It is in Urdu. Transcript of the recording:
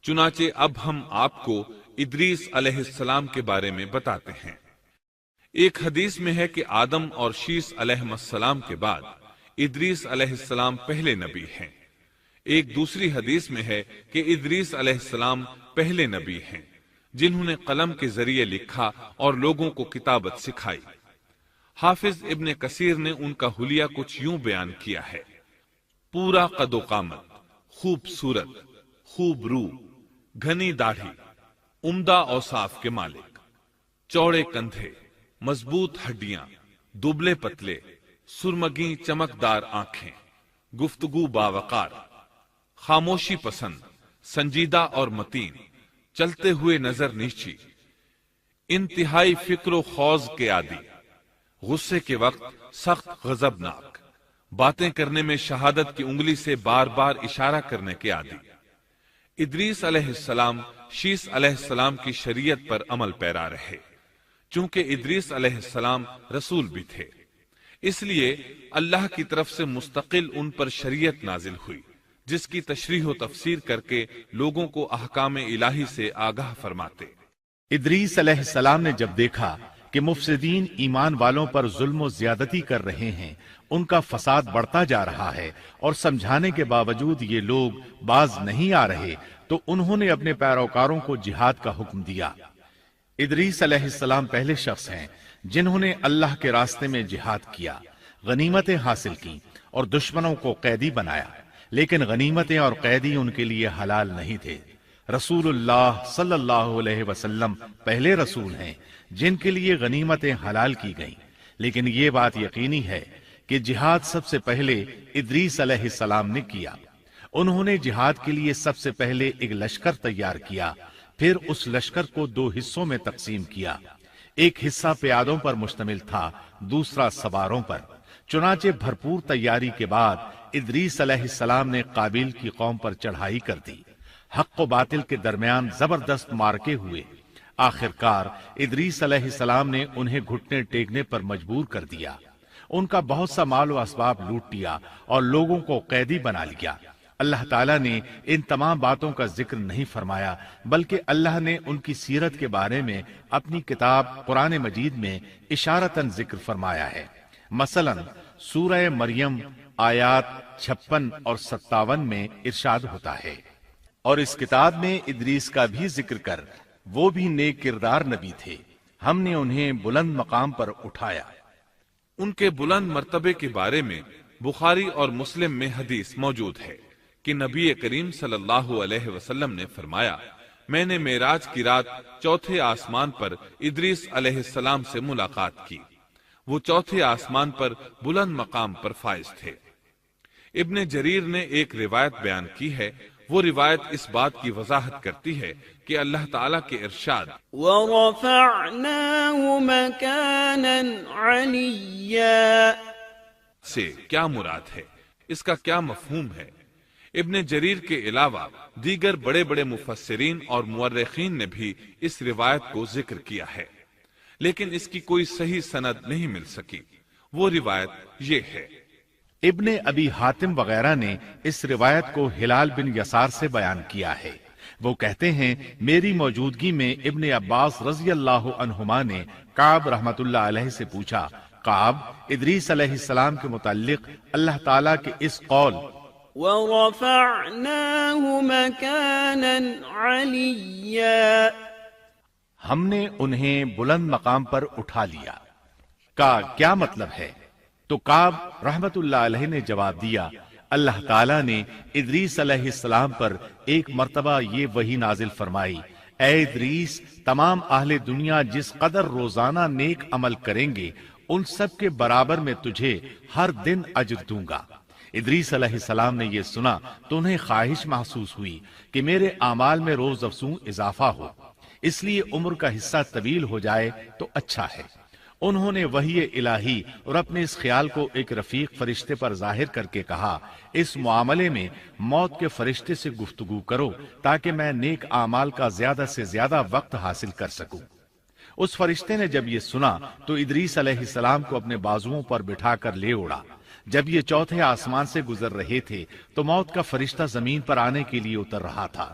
چنانچہ اب ہم آپ کو ادریس علیہ السلام کے بارے میں بتاتے ہیں۔ ایک حدیث میں ہے کہ آدم اور شیس علیہ السلام کے بعد ادریس علیہ السلام پہلے نبی ہیں۔ ایک دوسری حدیث میں ہے کہ ادریس علیہ السلام پہلے نبی ہیں جنہوں نے قلم کے ذریعے لکھا اور لوگوں کو کتابت سکھائی۔ حافظ ابن کثیر نے ان کا حلیہ کچھ یوں بیان کیا ہے: پورا قد و قامت، خوبصورت، خوب رو، گھنی داڑھی، عمدہ اوصاف کے مالک، چوڑے کندھے، مضبوط ہڈیاں، دبلے پتلے، سرمگی چمکدار آنکھیں، گفتگو باوقار، خاموشی پسند، سنجیدہ اور متین، چلتے ہوئے نظر نیچی، انتہائی فکر و خوض کے عادی، غصے کے وقت سخت غضبناک، باتیں کرنے میں شہادت کی انگلی سے بار بار اشارہ کرنے کے عادی۔ ادریس علیہ السلام شیس علیہ السلام کی شریعت پر عمل پیرا رہے۔ چونکہ ادریس علیہ السلام رسول بھی تھے، اس لیے اللہ کی طرف سے مستقل ان پر شریعت نازل ہوئی، جس کی تشریح و تفسیر کر کے لوگوں کو احکام الہی سے آگاہ فرماتے۔ ادریس علیہ السلام نے جب دیکھا کہ مفسدین ایمان والوں پر ظلم و زیادتی کر رہے ہیں، ان کا فساد بڑھتا جا رہا ہے، اور سمجھانے کے باوجود یہ لوگ باز نہیں آ رہے، تو انہوں نے اپنے پیروکاروں کو جہاد کا حکم دیا۔ ادریس علیہ السلام پہلے شخص ہیں جنہوں نے اللہ کے راستے میں جہاد کیا، غنیمتیں حاصل کی اور دشمنوں کو قیدی بنایا، لیکن غنیمتیں اور قیدی ان کے لیے حلال نہیں تھے۔ رسول اللہ صلی اللہ علیہ وسلم پہلے رسول ہیں جن کے لیے غنیمتیں حلال کی گئیں، لیکن یہ بات یقینی ہے کہ جہاد سب سے پہلے ادریس علیہ السلام نے کیا۔ انہوں نے جہاد کے لیے سب سے پہلے ایک لشکر تیار کیا، پھر اس لشکر کو دو حصوں میں تقسیم کیا۔ ایک حصہ پیادوں پر مشتمل تھا، دوسرا سواروں پر۔ چنانچہ بھرپور تیاری کے بعد ادریس علیہ السلام نے قابیل کی قوم پر چڑھائی کر دی۔ حق و باطل کے درمیان زبردست مارکے ہوئے۔ آخرکار ادریس علیہ السلام نے انہیں گھٹنے ٹیکنے پر مجبور کر دیا۔ ان کا بہت سا مال و اسباب لوٹ لیا اور لوگوں کو قیدی بنا لیا۔ اللہ تعالیٰ نے ان تمام باتوں کا ذکر نہیں فرمایا، بلکہ اللہ نے ان کی سیرت کے بارے میں اپنی کتاب قرآن مجید میں اشارتاً ذکر فرمایا ہے۔ مثلا سورہ مریم آیات 56 اور 57 میں ارشاد ہوتا ہے: اور اس کتاب میں ادریس کا بھی ذکر کر، وہ بھی نیک کردار نبی تھے، ہم نے انہیں بلند مقام پر اٹھایا۔ ان کے بلند مرتبے کے بارے میں بخاری اور مسلم میں حدیث موجود ہے کہ نبی کریم صلی اللہ علیہ وسلم نے فرمایا: میں نے معراج کی رات چوتھے آسمان پر ادریس علیہ السلام سے ملاقات کی۔ وہ چوتھے آسمان پر بلند مقام پر فائز تھے۔ ابن جریر نے ایک روایت بیان کی ہے، وہ روایت اس بات کی وضاحت کرتی ہے کہ اللہ تعالیٰ کے ارشاد وَرَفَعْنَاهُ مَكَانًا عَلِيًّا سے کیا مراد ہے، اس کا کیا مفہوم ہے۔ ابن جریر کے علاوہ دیگر بڑے بڑے مفسرین اور مورخین نے بھی اس روایت کو ذکر کیا ہے، لیکن اس کی کوئی صحیح سند نہیں مل سکی۔ وہ روایت یہ ہے۔ ابن ابی حاتم وغیرہ نے اس روایت کو ہلال بن یسار سے بیان کیا ہے۔ وہ کہتے ہیں میری موجودگی میں ابن عباس رضی اللہ عنہما نے کعب رحمت اللہ علیہ سے پوچھا، کعب، ادریس علیہ السلام کے متعلق اللہ تعالیٰ کے اس قول وَرَفَعْنَاهُ مَكَانًا عَلِيًّا ہم نے انہیں بلند مقام پر اٹھا لیا کا کیا مطلب ہے؟ تو کعب رحمت اللہ علیہ نے جواب دیا، اللہ تعالیٰ نے ادریس علیہ السلام پر ایک مرتبہ یہ وحی نازل فرمائی، اے ادریس، تمام اہل دنیا جس قدر روزانہ نیک عمل کریں گے ان سب کے برابر میں تجھے ہر دن اجر دوں گا۔ ادریس علیہ السلام نے یہ سنا تو انہیں خواہش محسوس ہوئی کہ میرے اعمال میں روز افزوں اضافہ ہو، اس لیے عمر کا حصہ طویل ہو جائے تو اچھا ہے۔ انہوں نے وحی الہی اور اپنے اس خیال کو ایک رفیق فرشتے پر ظاہر کر کے کہا، اس معاملے میں موت کے فرشتے سے گفتگو کرو تاکہ میں نیک اعمال کا زیادہ سے زیادہ وقت حاصل کر سکوں۔ اس فرشتے نے جب یہ سنا تو ادریس علیہ السلام کو اپنے بازوؤں پر بٹھا کر لے اڑا۔ جب یہ چوتھے آسمان سے گزر رہے تھے تو موت کا فرشتہ زمین پر آنے کے لیے اتر رہا تھا۔